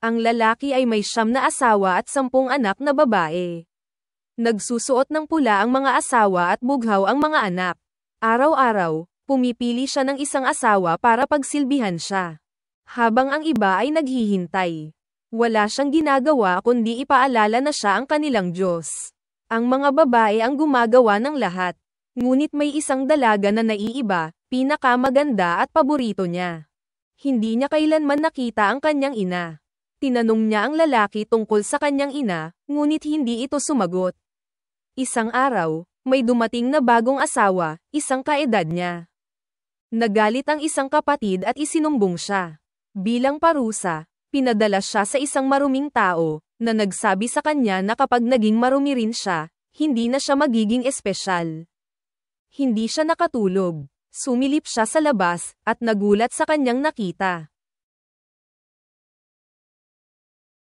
Ang lalaki ay may 9 na asawa at 10 anak na babae. Nagsusuot ng pula ang mga asawa at bughaw ang mga anak. Araw-araw, pumipili siya ng isang asawa para pagsilbihan siya. Habang ang iba ay naghihintay. Wala siyang ginagawa kundi ipaalala na siya ang kanilang Diyos. Ang mga babae ang gumagawa ng lahat. Ngunit may isang dalaga na naiiba, pinakamaganda at paborito niya. Hindi niya kailanman nakita ang kanyang ina. Tinanong niya ang lalaki tungkol sa kanyang ina, ngunit hindi ito sumagot. Isang araw, may dumating na bagong asawa, isang kaedad niya. Nagalit ang isang kapatid at isinumbong siya. Bilang parusa, pinadala siya sa isang maruming tao, na nagsabi sa kanya na kapag naging marumi rin siya, hindi na siya magiging espesyal. Hindi siya nakatulog. Sumilip siya sa labas, at nagulat sa kanyang nakita.